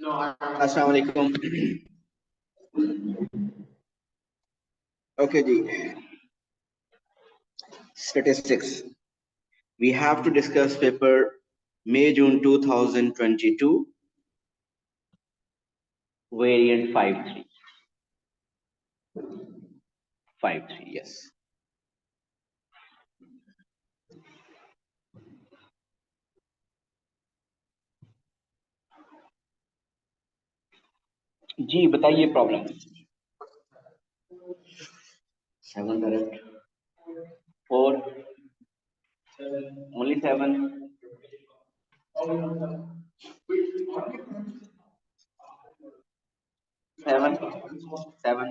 अस्सलाम वालेकुम। Okay, ji. Statistics. We have to discuss paper May-June 2022, variant 5.3. 5.3, yes. जी बताइए problem. 7 correct. 4. Only 7. 7. 7.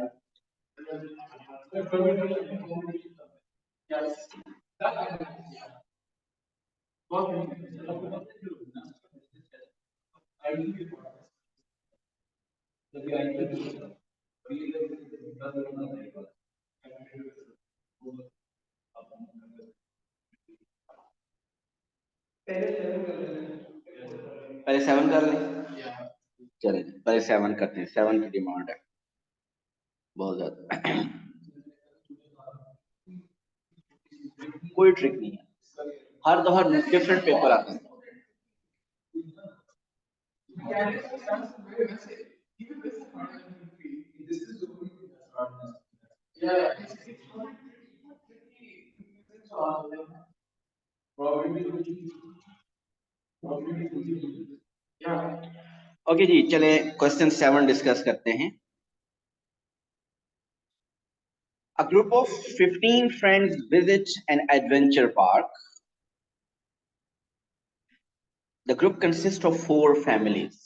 पहले 7 कर लें। चलें पहले 7 करते हैं। 7 की डिमांड है बहुत ज्यादा। कोई ट्रिक नहीं है, हर दफा डिफरेंट पेपर आते हैं। ओके जी, चले क्वेश्चन 7 डिस्कस करते हैं। A group of 15 friends visit an adventure park. The group consists of 4 families.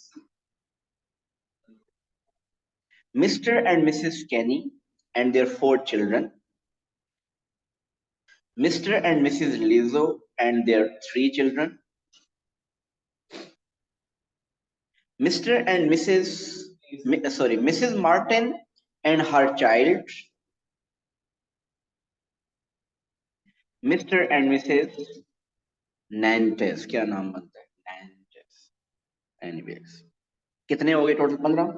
Mr. and Mrs. Kenny and their 4 children. Mr. and Mrs. Lizzo and their 3 children. Mrs. Martin and her child. Mr. and Mrs. Nantes. क्या नाम बनता है? Nantes. Anyways, कितने हो गए total? 15.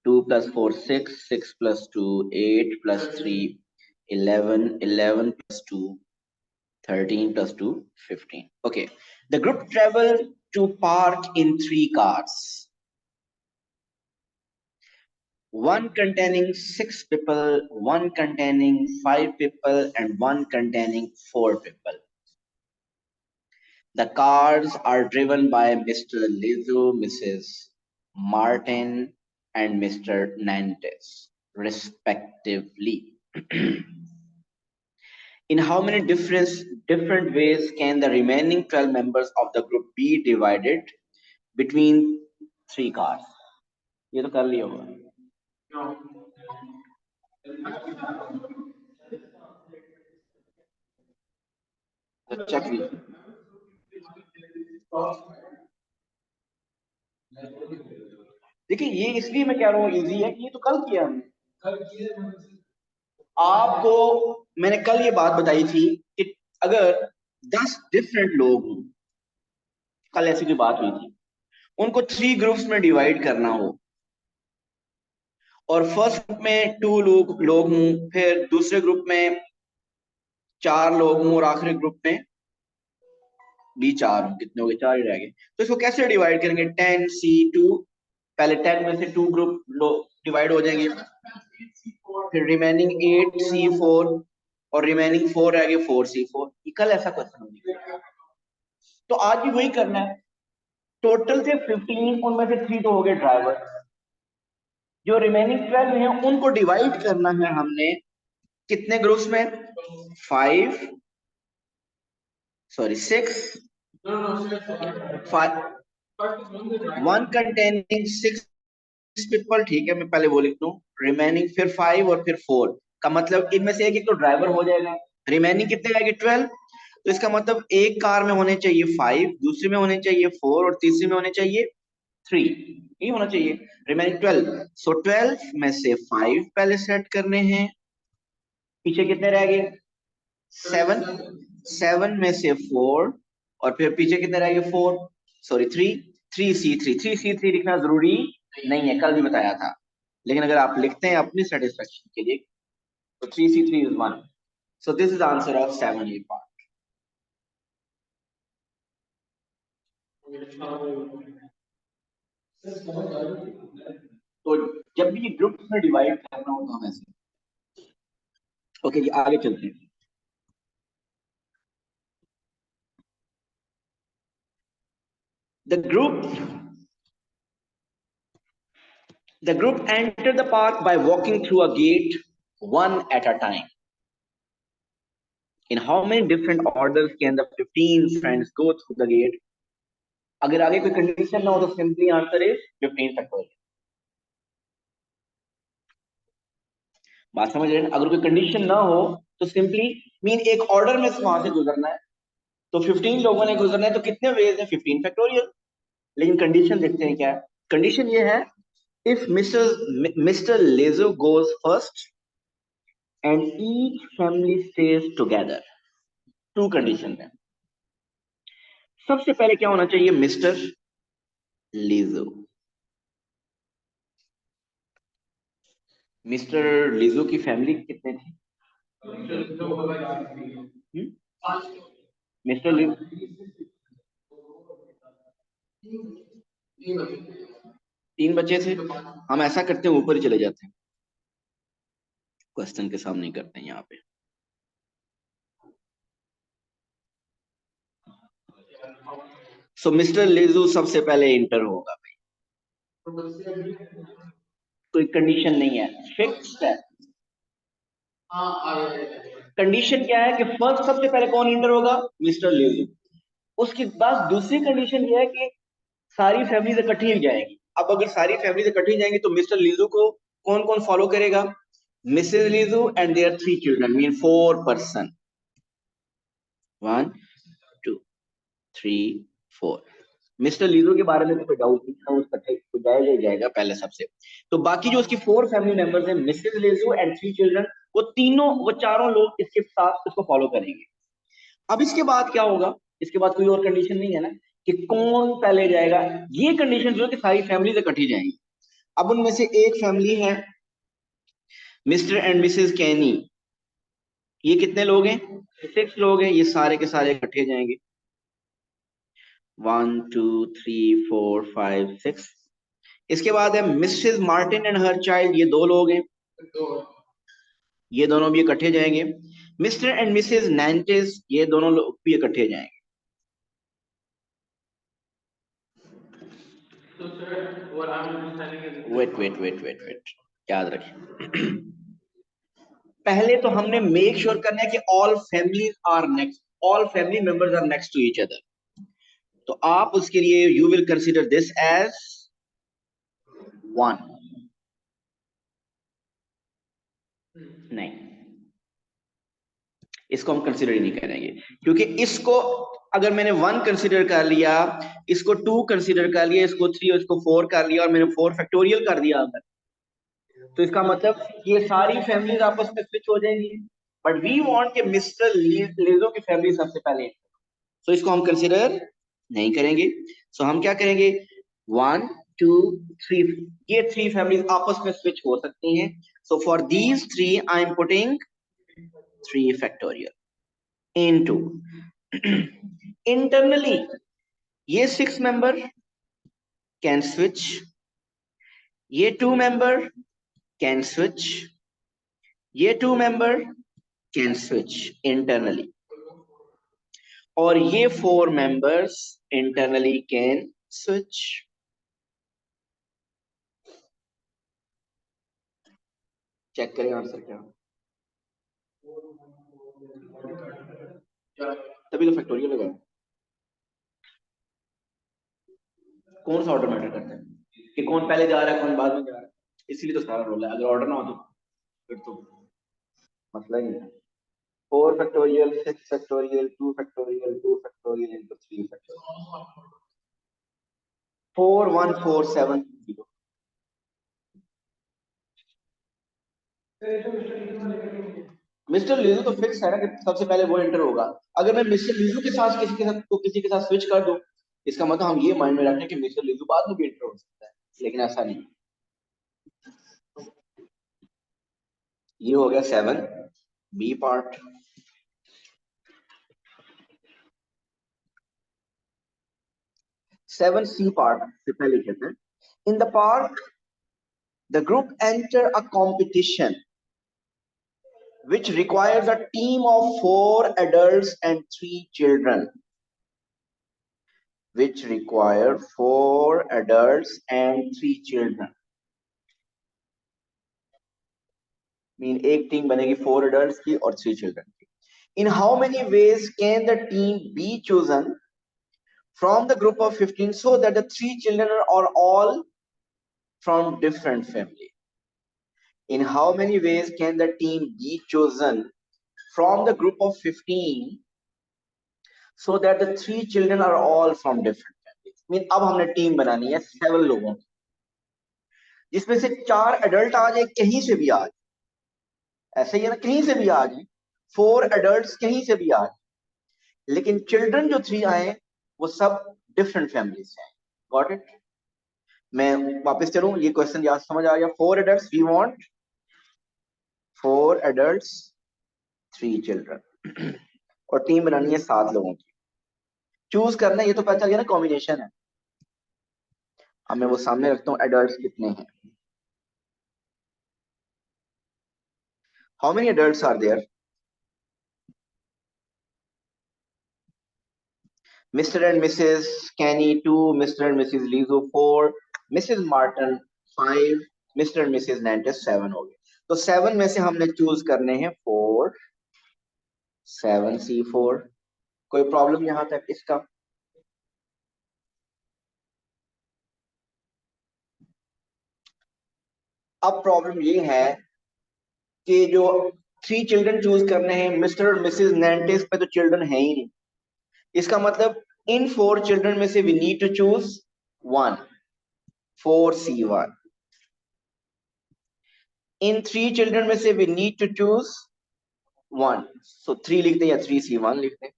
2 plus 4 6, 6 plus 2 8 plus 3 11, 11 plus 2 13 plus 2 15. Okay, the group traveled to park in 3 cars. One containing 6 people, one containing 5 people, and one containing 4 people. The cars are driven by Mr. Lizzo, Mrs. Martin, and Mr. Nantes, respectively. In how many different ways can the remaining 12 members of the group be divided between 3 cars? ये तो कर लिया होगा। check लीजिए। देखिए ये इसलिए मैं कह रहा हूँ इजी है, ये तो कल किया हमने। आपको मैंने कल ये बात बताई थी कि अगर 10 डिफरेंट लोग हों, कल ऐसी कोई बात हुई थी, उनको 3 ग्रुप्स में डिवाइड करना हो और फर्स्ट ग्रुप में 2 लोग हों, फिर दूसरे ग्रुप में 4 लोग हों और आखिरी ग्रुप में भी 4 हों, कितने हो गए? 4 ही रह गए। तो इसको कैसे डिवाइड करेंगे? 10C2, पहले 10 में से 2 ग्रुप डिवाइड हो जाएंगे, फिर रिमेनिंग 8C4 और रिमेनिंग 4 रह गए 4C4। कल ऐसा क्वेश्चन होगा, तो आज भी वही करना है। टोटल थे 15, उनमें से 3 तो हो गए ड्राइवर, जो रिमेनिंग 12 हैं उनको डिवाइड करना है हमने कितने ग्रुप्स में? 6 5 1 containing 6 पीपल, ठीक है मैं पहले वो लिख दूं, रिमेनिंग फिर 5 और फिर 4 का मतलब इनमें से एक तो ड्राइवर हो जाएगा। रिमेनिंग कितने रहेंगे? 12। तो इसका मतलब एक कार में होने चाहिए 5, दूसरी में होने चाहिए 4 और तीसरी में होने चाहिए 3, ये होना चाहिए। रिमेनिंग 12, सो 12 में से 5 पहले सेट करने हैं, पीछे कितने रह गए? 7 में से 4 और फिर पीछे कितने रह गए? 4 3 3C3 लिखना जरूरी नहीं है, कल भी बताया था, लेकिन अगर आप लिखते हैं अपनी सेटिस्फेक्शन के लिए तो 3C3 is 1। So this is answer of 7A part. तो जब भी ग्रुप्स में डिवाइड करना हो तो हम ऐसे, ओके जी आगे चलते हैं। The group The group entered the park by walking through a gate, one at a time. In how many different orders can the 15 friends go through the gate? अगर आगे कोई कंडीशन ना हो तो सिंपली आंसर इज 15 फैक्टोरियल। बात समझ रहे हैं? अगर कोई कंडीशन ना हो तो सिंपली मीन एक ऑर्डर में वहां से गुजरना है, तो 15 लोगों ने गुजरना है, तो कितने वेज है? 15 फैक्टोरियल। लेकिन कंडीशन देखते हैं क्या है। कंडीशन ये है, if Mr Lejo goes first and each family stays together. Two condition है। सबसे पहले क्या होना चाहिए? मिस्टर लीजो। मिस्टर लीजो की फैमिली कितने थी? मिस्टर लीजो तीन बच्चे थे। हम ऐसा करते हैं, ऊपर ही चले जाते हैं, क्वेश्चन के सामने करते हैं यहाँ पे। सो मिस्टर लीजो सबसे पहले इंटर होगा भाई, कोई कंडीशन नहीं है, फिक्स्ड है। कंडीशन क्या है कि फर्स्ट सबसे पहले कौन इंटर होगा? मिस्टर लीजो। उसके बाद दूसरी कंडीशन ये है कि सारी फैमिली इकट्ठी हो जाएगी। अब अगर सारी फैमिली इकट्ठी जाएंगी तो मिस्टर लीजू को कौन कौन फॉलो करेगा? Mrs Lejo and their 3 children, mean 4 person. 1 2 3 4। Mr Lejo के बारे में तो कोई डाउट नहीं था, उसका तो जाएगा ही जाएगा पहले सबसे। तो बाकी जो उसकी 4 फैमिली मेंबर्स हैं, मिसेज लीजो एंड 3 चिल्ड्रन, वो चारों लोग इसके साथ इसको फॉलो करेंगे। अब इसके बाद क्या होगा? इसके बाद कोई और कंडीशन नहीं है ना कि कौन पहले जाएगा। ये कंडीशन जो है कि सारी फैमिली इकट्ठी जाएंगी। अब उनमें से एक फैमिली है मिस्टर एंड मिसेस कैनी। ये कितने लोग हैं? 6 लोग हैं। ये सारे के सारे इकट्ठे जाएंगे। 1 2 3 4 5 6। इसके बाद है Mrs Martin and her child. ये 2 लोग हैं, ये दोनों भी इकट्ठे जाएंगे। मिस्टर एंड मिसेस नैंटिस, ये दोनों लोग भी इकट्ठे जाएंगे। Wait wait wait wait wait, याद रखिए। पहले तो हमने मेक श्योर करना है कि all families are next, all family members are next to each other. तो आप उसके लिए you will consider this as 1। नहीं, इसको हम कंसीडर ही नहीं करेंगे, क्योंकि इसको अगर मैंने 1 कंसीडर कर लिया, इसको 2 कंसीडर कर लिया, इसको 3 और इसको 4 कर लिया, और मैंने 4 फैक्टोरियल कर दिया अगर, तो इसका मतलब ये सारी फैमिलीज आपस में स्विच हो जाएंगी। बट वी वांट कि मिस्टर लीजो की फैमिली सबसे पहले, तो इसको हम कंसीडर नहीं करेंगे। सो हम क्या करेंगे? 1 2 3, ये 3 फैमिलीज आपस में स्विच हो सकती हैं। So for these 3 I am putting 3 factorial into internally ये 6 मेंबर कैन स्विच, ये 2 मेंबर कैन स्विच, ये 2 मेंबर कैन स्विच इंटरनली, और ये 4 members internally can switch. Check करें आंसर क्या, तभी तो फैक्टोरियल लगाया। कौन सा ऑर्डर मैटर करता है कि कौन पहले जा रहा है कौन बाद में जा रहा है? इसीलिए तो सारा रोल है। अगर ऑर्डर ना हो तो फिर तो मसला ही नहीं है। 4 factorial 6 factorial 2 factorial 2 factorial into 3 factorial 4 1 4 7 0। Mister Liju तो फिक्स है ना कि सबसे पहले वो एंटर होगा। अगर मैं मिस्टर लीजू के साथ किसी के साथ स्विच कर दूं इसका मतलब हम ये माइंड में रखें कि मिस्टर लिजू बाद में भी एंटर हो सकता है, लेकिन ऐसा नहीं। ये हो गया 7 बी पार्ट। 7 सी पार्ट से पहले कहते हैं, in the park the group enter a competition which requires a team of 4 adults and 3 children. Which require 4 adults and 3 children. Mean एक टीम बनेगी 4 adults की और 3 children की. In how many ways can the team be chosen from the group of 15 so that the 3 children are all from different family? In how many ways can the team be chosen from the group of 15 so that the 3 children are all from different families? Mean अब हमने team बनानी है 7 लोगों की, जिसमें से 4 adult आ जाए, कहीं से भी आ जाए, ऐसे ही है ना, कहीं से भी आ जाए, 4 एडल्ट कहीं से भी आ जाए, लेकिन चिल्ड्रन जो 3 आए वो सब डिफरेंट फैमिली से आए। Got it? मैं वापस चलूं, ये क्वेश्चन याद समझ आ गया? 4 adult we want 4 adult 3 children और टीम बनानी है 7 लोगों की। चूज करना है, ये तो पता चल गया ना, कॉम्बिनेशन है। अब मैं वो सामने रखता हूँ, एडल्ट कितने हैं, how many adult are there? Mr. and Mrs. Kenny 2, Mr. and Mrs. Lizzo 4, Mrs. Martin 5, Mr. and Mrs. Nantes 7 हो गए। तो 7 में से हमने चूज करने हैं 4, 7C4। कोई प्रॉब्लम यहां तक इसका? अब प्रॉब्लम ये है कि जो 3 चिल्ड्रन चूज करने हैं, मिस्टर और मिसेस नैंटिस पे तो चिल्ड्रन है ही नहीं। इसका मतलब इन 4 चिल्ड्रन में से we need to choose 1, 4C1। इन 3 चिल्ड्रन में से we need to choose 1, so 3 लिखते हैं या 3C1 लिखते हैं।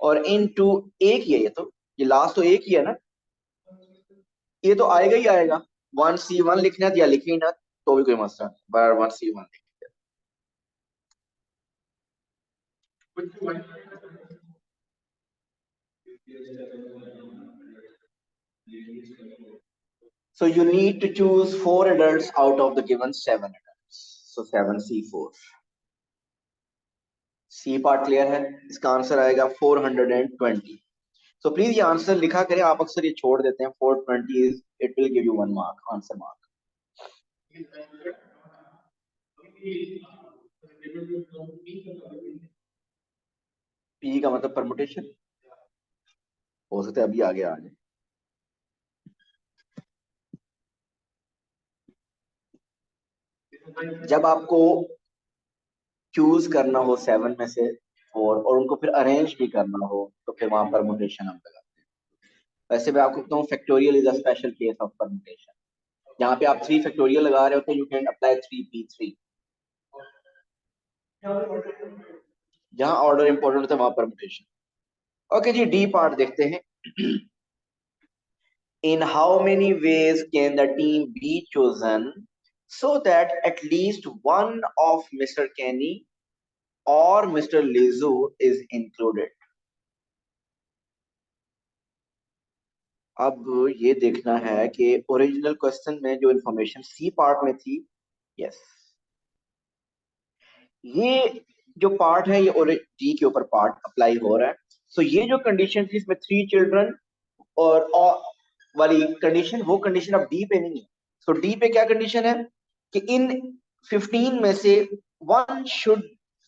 और इन टू एक ही है, ये लास्ट तो एक ही है ना, ये तो आएगा ही आएगा। 1C1 लिखना या लिखी ना तो भी कोई मसला नहीं, बराबर 1C1 लिख। So you need to choose 4 adults out of the given 7 adults. So 7C4। C part clear है? इसका आंसर आएगा 420। सो प्लीज ये आंसर लिखा करें, आप अक्सर ये छोड़ देते हैं। 420 is, it will give you 1 mark, answer mark. P का मतलब परमुटेशन, हो सकता है अभी आगे आ जाए। जब आपको चूज करना हो 7 में से 4 और उनको फिर अरेंज भी करना हो तो फिर वहां परमुटेशन हम लगाते हैं। वैसे मैं आपको कहता हूँ factorial is a special case of permutation. जहाँ पे आप 3 फैक्टोरियल लगा रहे होते हैं, यू कैन अप्लाई 3P3। जहाँ ऑर्डर इंपॉर्टेंट होता है वहां परमुटेशन। ओके जी, डी पार्ट देखते हैं। In how many ways can the team be chosen so that at least one of Mr. Kenny or Mr. Lizu is included? अब ये देखना है कि ओरिजिनल क्वेश्चन में जो इंफॉर्मेशन सी पार्ट में थी, यस, ये जो पार्ट है ये डी के ऊपर पार्ट अप्लाई हो रहा है। सो ये जो कंडीशन थी इसमें 3 चिल्ड्रन और वाली कंडीशन, वो कंडीशन अब डी पे नहीं है। सो डी पे क्या कंडीशन है कि इन 15 में से 1 शुड,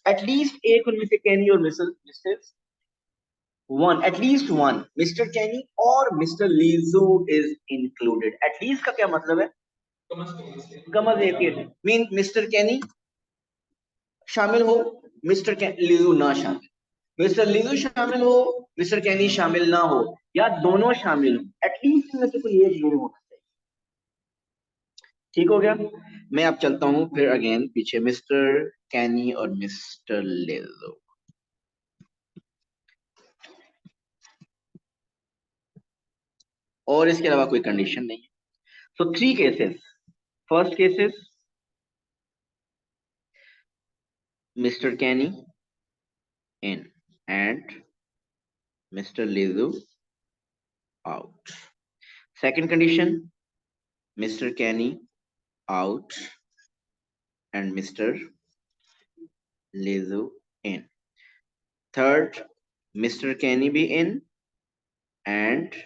एटलीस्ट एक उनमें से कैनी और मिसेस 1, एटलीस्ट 1 मिस्टर कैनी और mister Liju is included. At least का क्या मतलब है? कम अज एक, मीन मिस्टर कैनी शामिल हो, मिस्टर लीजू ना शामिल, मिस्टर लीजू शामिल हो, मिस्टर कैनी शामिल ना हो, या दोनों शामिल हो, एटलीस्ट इनमें से कोई एक जरूर होना चाहिए। ठीक हो गया? मैं अब चलता हूं फिर अगेन पीछे, मिस्टर कैनी और मिस्टर लीजू। और इसके अलावा कोई कंडीशन नहीं है। So 3 cases. First cases, mister Kenny in and Mr. Lizu out. Second condition, Mr. Kenny out and Mr. Lizu in. Third, Mr. Kenny be in and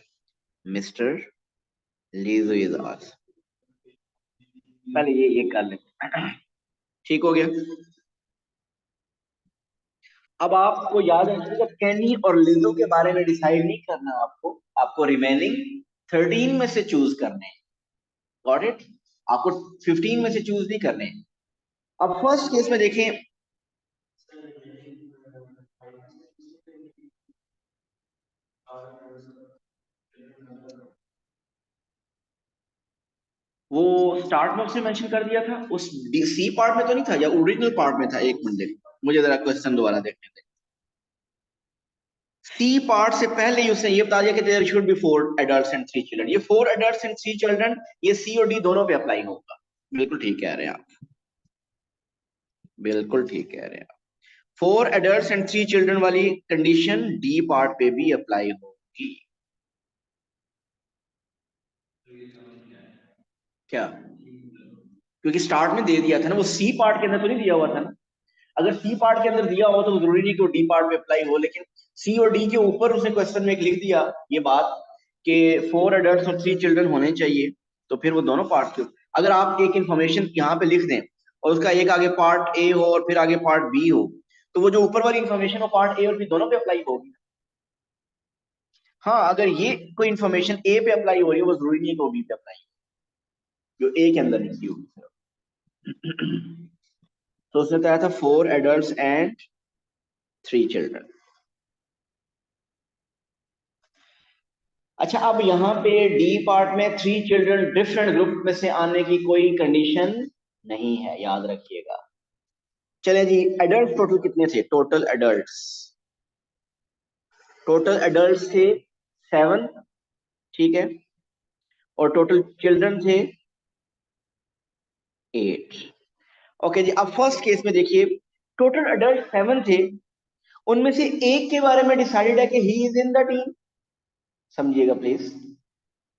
Mr. Lizu is out. पहले ये कर लेते, ठीक हो गया। अब आपको याद रखिएगा कैनी और लिजो के बारे में डिसाइड नहीं करना, आपको रिमेनिंग 13 में से चूज करने हैं। Got it? आपको 15 में से चूज नहीं करने। अब फर्स्ट केस में देखें, वो स्टार्ट में उसने मेंशन कर दिया था, उस सी पार्ट में तो नहीं था या ओरिजिनल पार्ट में था? एक मिनट, मुझे जरा क्वेश्चन दोबारा देखने दें। सी पार्ट से पहले ही उसने ये बता दिया कि there should be 4 adults and 3 children. ये 4 एडल्ट्स एंड 3 चिल्ड्रन, ये सी और डी दोनों पे अप्लाई होगा। बिल्कुल ठीक कह रहे हैं आप, बिल्कुल ठीक कह रहे हैं आप। 4 एडल्ट्स एंड 3 चिल्ड्रन वाली कंडीशन डी पार्ट पे भी अप्लाई होगी। क्या? क्योंकि स्टार्ट में दे दिया था ना, वो सी पार्ट के अंदर तो नहीं दिया हुआ था ना। अगर सी पार्ट के अंदर दिया हो तो जरूरी नहीं कि वो डी पार्ट में अप्लाई हो, लेकिन सी और डी के ऊपर उसने क्वेश्चन में एक लिख दिया ये बात कि 4 एडल्ट्स और 3 चिल्ड्रन होने चाहिए, तो फिर वो दोनों पार्ट के, अगर आप एक इंफॉर्मेशन यहाँ पे लिख दें और उसका एक आगे पार्ट ए हो और फिर आगे पार्ट बी हो, तो वो जो ऊपर वाली इंफॉर्मेशन वो पार्ट ए और बी दोनों पे अप्लाई होगी। हाँ, अगर ये कोई इंफॉर्मेशन ए पे अप्लाई हो रही है, वो जरूरी नहीं है कि वो बी पे अप्लाई हो, जो ए के अंदर लिखी होगी। तो उसने बताया था 4 एडल्ट्स एंड 3 चिल्ड्रन। अच्छा, अब यहाँ पे डी पार्ट में 3 चिल्ड्रन डिफरेंट ग्रुप में से आने की कोई कंडीशन नहीं है, याद रखिएगा। चले जी, एडल्ट टोटल कितने थे? टोटल एडल्ट थे 7, ठीक है, और टोटल चिल्ड्रन थे 8। ओके जी, अब फर्स्ट केस में देखिए, टोटल एडल्ट 7 थे, उनमें से एक के बारे में डिसाइडेड है कि he is in the team, समझिएगा प्लीज,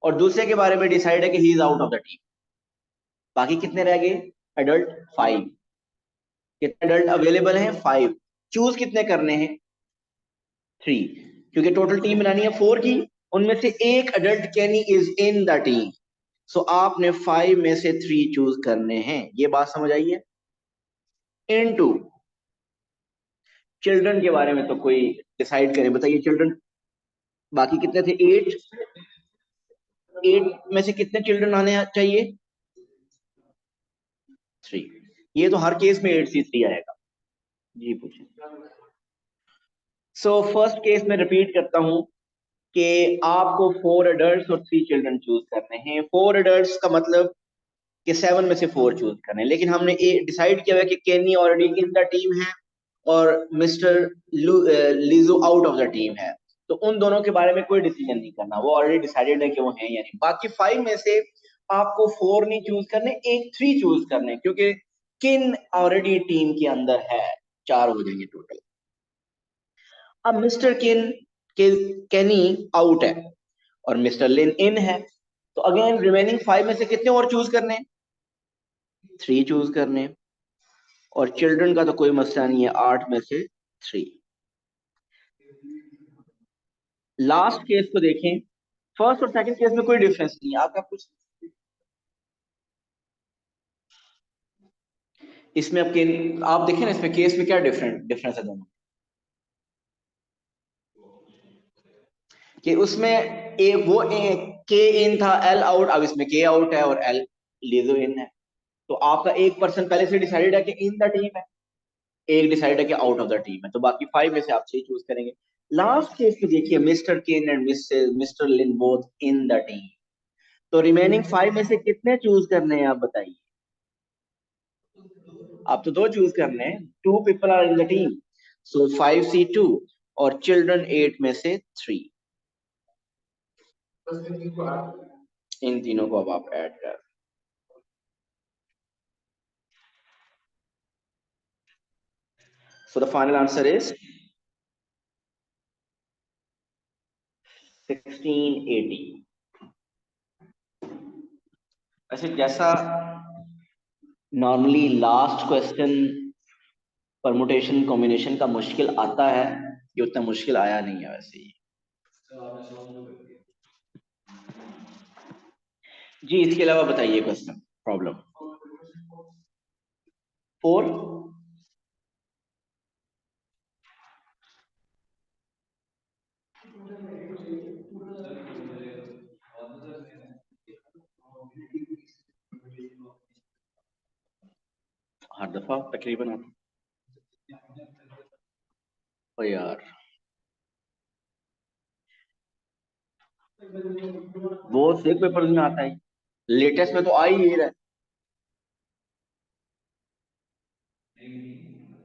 और दूसरे के बारे में डिसाइड है कि he is out of the team. बाकी कितने रह गए? एडल्ट 5। कितने एडल्ट अवेलेबल हैं? 5। चूज कितने करने हैं? 3, क्योंकि टोटल टीम बनानी है 4 की, उनमें से एक adult Kenny is in the team. So आपने 5 में से 3 चूज करने हैं। ये बात समझ आई है? इनटू चिल्ड्रन के बारे में तो कोई डिसाइड करे, बताइए चिल्ड्रन बाकी कितने थे? 8। 8 में से कितने चिल्ड्रन आने चाहिए? 3। ये तो हर केस में 8C3 आएगा। जी पूछे। सो फर्स्ट केस में रिपीट करता हूं कि आपको 4 एडल्ट्स और 3 चिल्ड्रन चूज करने हैं। 4 एडल्ट्स का मतलब कि 7 में से 4 चूज करने हैं, लेकिन हमने डिसाइड किया है कि केनी ऑलरेडी इन द टीम है और mister Lijo out of the team है, तो उन दोनों के बारे में कोई डिसीजन नहीं करना, वो ऑलरेडी डिसाइडेड है कि वो हैं या नहीं। बाकी 5 में से आपको 4 नहीं चूज करने, एक 3 चूज करने, क्योंकि किन ऑलरेडी टीम के अंदर है। 4 हो जाएंगे टोटल। अब मिस्टर केनी आउट है और मिस्टर लिन इन है, तो अगेन रिमेनिंग 5 में से कितने और चूज करने? 3 चूज करने। और चिल्ड्रन का तो कोई मसला नहीं है, 8 में से 3। लास्ट केस को देखें, फर्स्ट और सेकंड केस में कोई डिफरेंस नहीं है। आपका कुछ इसमें आप देखें ना, इसमें केस में क्या डिफरेंस है दोनों कि उसमें के इन था, एल आउट, अब इसमें के आउट है और एल लीजो इन है। तो आपका एक पर्सन पहले से डिसाइडेड है कि इन द टीम है, एक डिसाइड है कि आउट ऑफ द टीम है, तो बाकी 5 में से आप 6 चूज करेंगे। लास्ट केस में देखिए, mister Ken and mister Lin both in the team, तो रिमेनिंग 5 में से कितने चूज करने हैं आप बताइए? आप तो 2 चूज करने हैं, 2 people are in the team, so 5C2 और चिल्ड्रन 8 में से 3। इन तीनों को अब आप ऐड कर, so the final answer is 1680। वैसे जैसा normally last question permutation combination का मुश्किल आता है, ये उतना मुश्किल आया नहीं है वैसे ही। जी इसके अलावा बताइए क्वेश्चन प्रॉब्लम 4। हर दफा तकरीबन आता ओ यार, वो एक पेपर में आता है, लेटेस्ट में तो आ ही रहा है।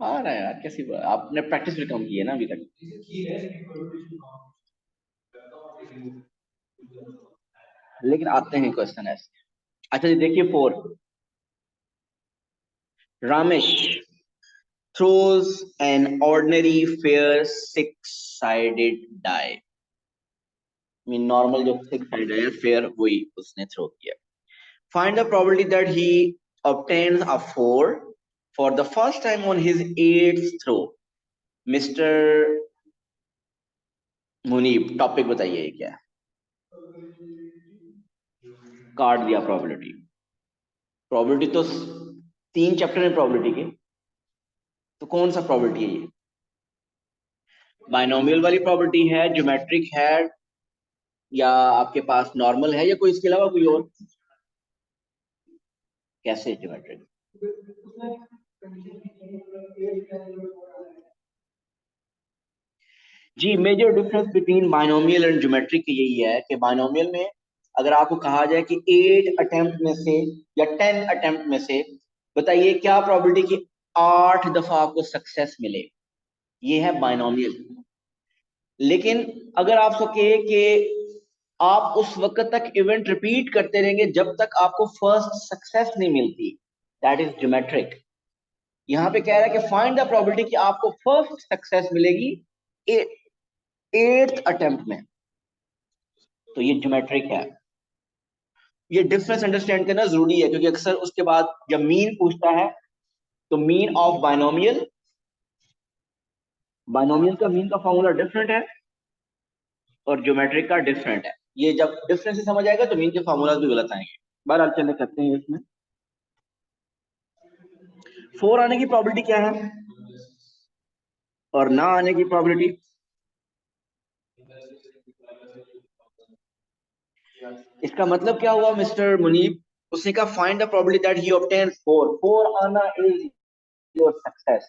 आ रहा है यार, कैसी बात, आपने प्रैक्टिस भी कम की है ना अभी तक। लेकिन आते हैं क्वेश्चन ऐसे। अच्छा जी देखिए 4, Ramesh throws an ordinary fair six-sided die। Mean normal जो सिक्स साइड है फेयर वही उसने थ्रो किया। Find the probability that he obtains a 4 for the first time on his 8th throw। Mister Munib topic बताइए ये क्या है। काट दिया प्रोबेबिलिटी। प्रोबेबिलिटी तो 3 चैप्टर है प्रोबेबिलिटी के, तो कौन सा प्रोबेबिलिटी है ये? बाइनोमियल वाली प्रोबेबिलिटी है, ज्योमेट्रिक है, या आपके पास नॉर्मल है, या कोई इसके अलावा कोई और? कैसे ज्योमेट्रिक? जी major difference between binomial and geometric यही है कि बाइनोमियल में अगर आपको कहा जाए कि 8 अटेम्प्ट में से या 10 अटेम्प्ट में से बताइए क्या प्रोबेबिलिटी कि 8 दफा आपको सक्सेस मिले, ये है बाइनोमियल। लेकिन अगर आप सोचे कि आप उस वक्त तक इवेंट रिपीट करते रहेंगे जब तक आपको फर्स्ट सक्सेस नहीं मिलती, दैट इज ज्योमेट्रिक। यहाँ पे कह रहा है कि फाइंड द प्रोबेबिलिटी कि आपको फर्स्ट सक्सेस मिलेगी 8th अटेम्प्ट में, तो ये ज्योमेट्रिक है। ये डिफरेंस अंडरस्टैंड करना जरूरी है क्योंकि अक्सर उसके बाद जब मीन पूछता है तो मीन ऑफ बाइनोमियल, बाइनोमियल का मीन का फॉर्मूला डिफरेंट है और ज्योमेट्रिक का डिफरेंट है। ये जब डिफरेंस से समझ आएगा तो मीन के फॉर्मूला भी गलत आएंगे। बहरहाल चले करते हैं इसमें। 4 आने की प्रोबेबिलिटी क्या है और ना आने की प्रोबेबिलिटी? इसका मतलब क्या हुआ मिस्टर मुनीब? उसने कहा find the probability that he obtains 4। 4 आना is your success.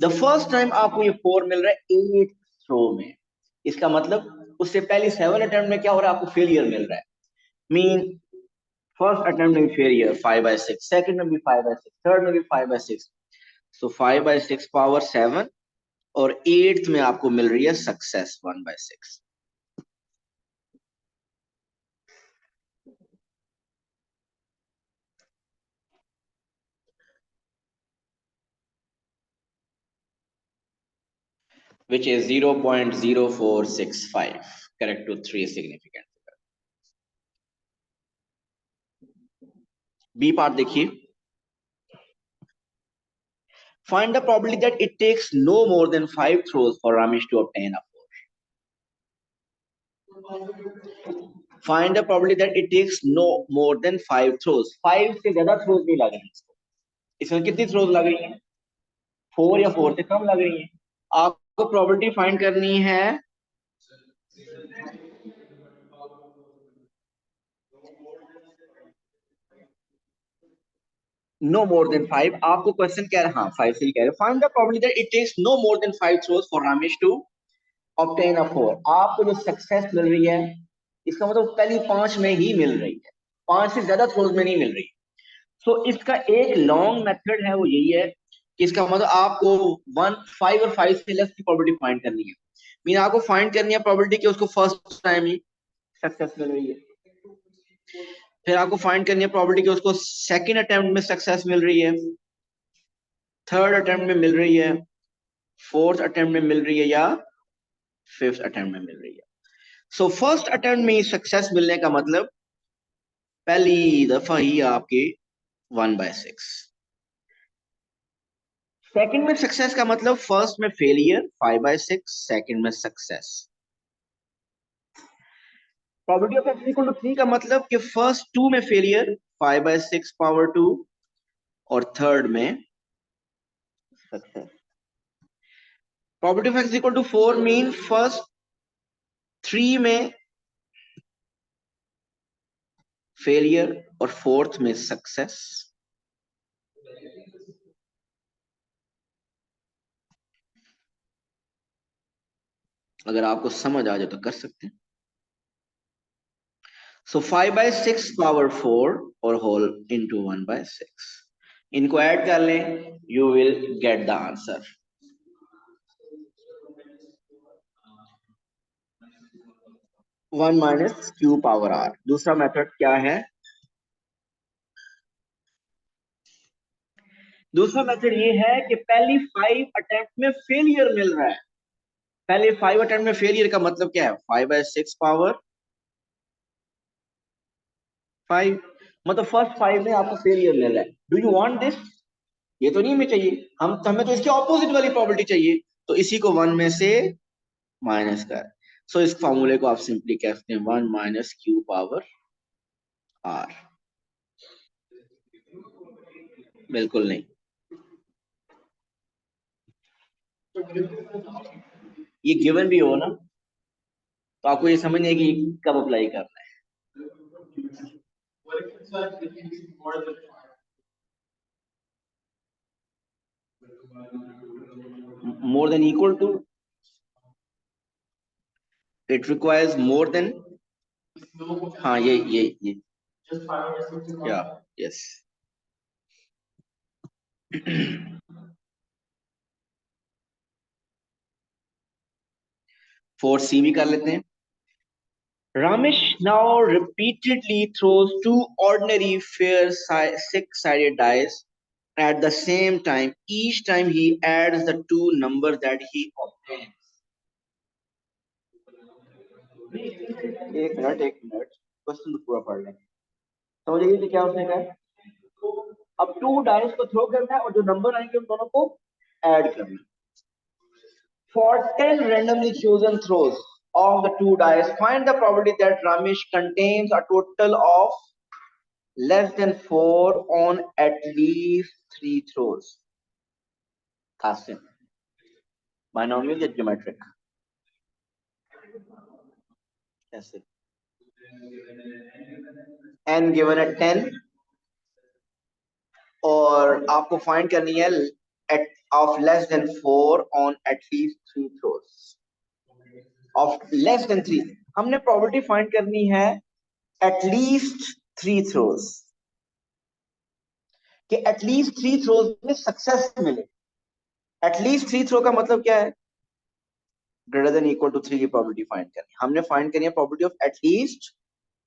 The first time आपको ये 4 मिल रहा है 8 थ्रो में, इसका मतलब उससे पहले 7 अटेम्प्ट में क्या हो रहा है, आपको फेलियर मिल रहा है। मीन फर्स्ट अटेम्प्ट में फेलियर 5/6, सेकंड में भी 5/6, थर्ड में भी 5/6, सो 5/6 पावर 7 और 8th में आपको मिल रही है success 1/6। which is 0.0465 correct to 3 significant। B part देखिए, find the probability that it takes no more than 5 throws for Ramesh to obtain a 4। find the probability that it takes no more than 5 throws। 5 से ज्यादा throws नहीं लग रही इसको। इसमें कितनी throws लग रही हैं? 4 या 4 से कम लग रही हैं। आपको प्रोबेबिलिटी फाइंड करनी है नो मोर देन 5। आपको क्वेश्चन कह रहा है, हाँ 5 से ही कह रहे, find the probability that it takes no more than 5 throws for Ramesh to obtain a 4। आपको जो सक्सेस मिल रही है इसका मतलब पहली 5 में ही मिल रही है, 5 से ज्यादा थ्रोज में नहीं मिल रही। सो इसका एक लॉन्ग मेथड है, वो यही है कि इसका मतलब आपको 5 और 5 से लेस की प्रोबेबिलिटी फाइंड करनी है। मीन आपको फाइंड करनी है प्रोबेबिलिटी कि उसको फर्स्ट टाइम ही सक्सेस मिल रही है। फिर आपको फाइंड करनी है प्रॉपर्टी कि उसको सेकंड अटेम्प्ट में सक्सेस मिल रही है, थर्ड अटेम्प्ट में मिल रही है, फोर्थ अटेम्प्ट में मिल रही है, या फिफ्थ अटेम्प्ट में मिल रही है। सो फर्स्ट अटेम्प्ट में सक्सेस मिलने का मतलब पहली दफा ही आपके 1/6। सेकंड में सक्सेस का मतलब फर्स्ट में फेलियर 5/6, सेकंड में success. Probability of x equal to 3 का मतलब कि फर्स्ट टू में फेलियर 5/6 पावर 2 और थर्ड में success. Probability of x equal to 4 mean first three में फेलियर और फोर्थ में सक्सेस। अगर आपको समझ आ जाए तो कर सकते हैं। सो 5/6 पावर 4 और होल इंटू 1/6, इनको ऐड कर लें, you will get the answer. 1 minus Q power R. दूसरा मेथड क्या है? दूसरा मेथड ये है कि पहली 5 अटेम्प्ट में फेलियर मिल रहा है। पहले 5 अटेम्प्ट में फेलियर का मतलब क्या है? 5/6 पावर 5, मतलब फर्स्ट 5 में आपको फेलियर मिल रहा है। Do you want this? ये तो नहीं हमें चाहिए, हमें तो इसके ऑपोजिट वाली प्रॉपर्टी चाहिए। तो इसी को 1 में से माइनस कर। सो इस फॉर्मूले को आप सिंपली कहते हैं 1 माइनस क्यू पावर आर। बिल्कुल नहीं, ये गिवन भी हो ना तो आपको ये समझ नहीं है कि कब अप्लाई करना है। More than equal to, it requires more than. हाँ ये या यस। 4C भी कर लेते हैं। Ramesh now repeatedly throws two ordinary fair six-sided dice at the same time. Each time he adds the two numbers that he obtains. एक minute question तो पूरा पढ़ लें, समझिए कि क्या उसने कहा। अब टू डाइस को थ्रो करना है और जो नंबर आएंगे उन दोनों को ऐड करना है। For 10 randomly chosen throws of the two dice, find the probability that Ramesh contains a total of less than 4 on at least 3 throws. Qasim. Binomial या geometric? कैसे? n given at 10 और आपको फाइंड करनी है at of less than 4 on at least 3 throws. Of less than 3 हमने probability find करनी है at least 3 throws, कि एटलीस्ट 3 थ्रोज में सक्सेस मिले। एटलीस्ट 3 थ्रो का मतलब क्या है? ग्रेटर देन इक्वल टू 3 की प्रोबेबिलिटी फाइंड करनी। हमने फाइंड करनी है प्रोबेबिलिटी ऑफ एटलीस्ट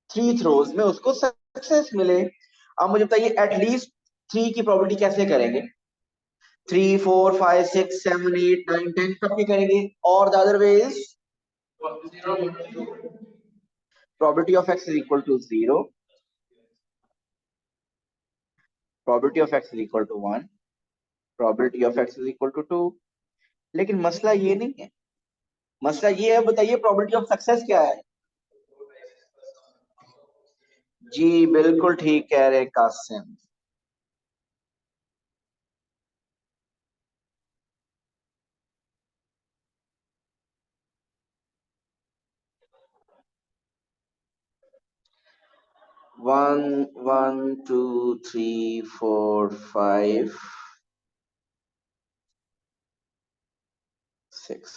3 थ्रोज में उसको सक्सेस मिले। अब मुझे बताइए एटलीस्ट 3 की प्रोबेबिलिटी कैसे करेंगे? 3 4 5 6 7 8 9 10 सबके करेंगे, और the other way is probability of x is equal to 0, probability of x is equal to 1, probability of x is equal to 2। लेकिन मसला ये नहीं है, मसला ये है, बताइए प्रोबेबिलिटी ऑफ सक्सेस क्या है? जी बिल्कुल ठीक कह रहे Qasim. One one two three four five six.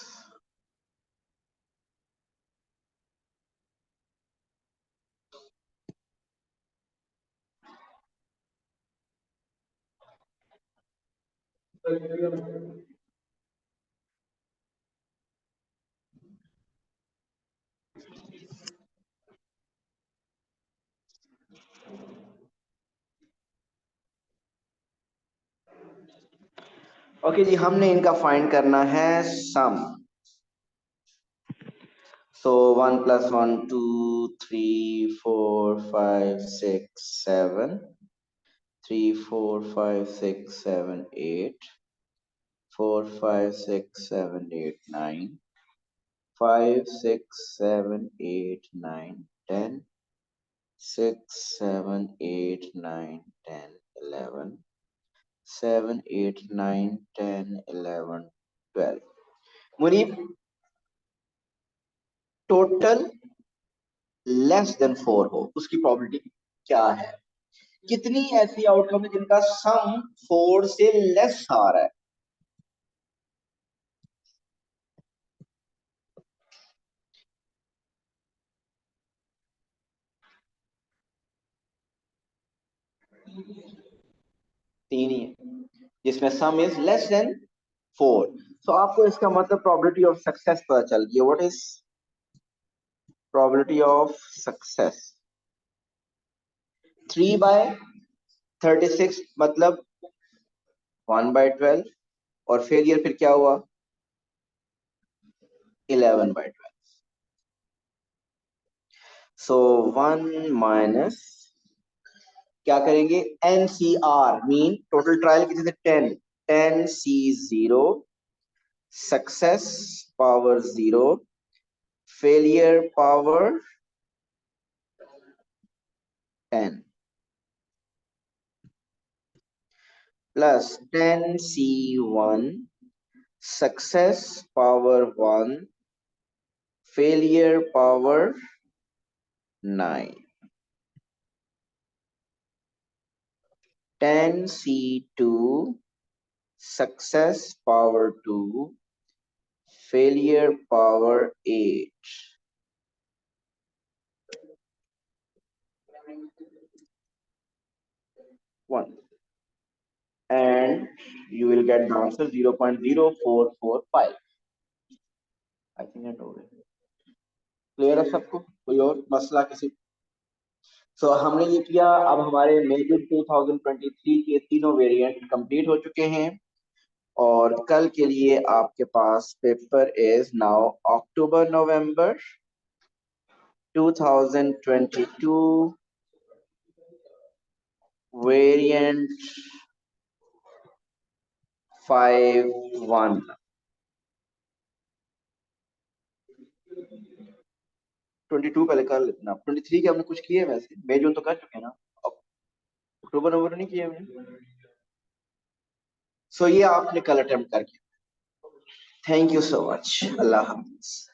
Okay जी, हमने इनका फाइंड करना है sum. So 1 + 1 2 3 4 5 6 7 3 4 5 6 7 8 4 5 6 7 8 9 5 6 7 8 9 10 6 7 8 9 10 11 7 8 9 10 11 12। Munib, total less than 4 हो उसकी प्रोबेबिलिटी क्या है? कितनी ऐसी आउटकम है जिनका सम 4 से लेस आ रहा है? तीन ही है जिसमें सम इज लेस देन 4। तो आपको इसका मतलब प्रोबेबिलिटी ऑफ सक्सेस पता चल गई। What is probability of success? 3/36 मतलब 1/12, और फेलियर फिर क्या हुआ? 11/12। सो 1 माइनस क्या करेंगे? NCR मीन टोटल ट्रायल कितने थे? 10। 10C0 success power 0 failure power 10 plus 10C1 success power 1 failure power 9 10C2 success power 2 failure power 8 1, and you will get the answer 0.0445। I think I told it। Clear है सबको? कोई और मसला किसी? सो हमने ये किया। अब हमारे मई जून 2023 के तीनों वेरिएंट कंप्लीट हो चुके हैं, और कल के लिए आपके पास paper is now October November 2022 variant 5-1। 22 पहले कर लेते ना, 23 के हमने कुछ किए वैसे, मई जून तो कर चुके हैं ना, अब अक्टूबर नवंबर नहीं किए हमने। सो ये आपने कल अटेम्प्ट करके। Thank you so much. Allah Hafiz.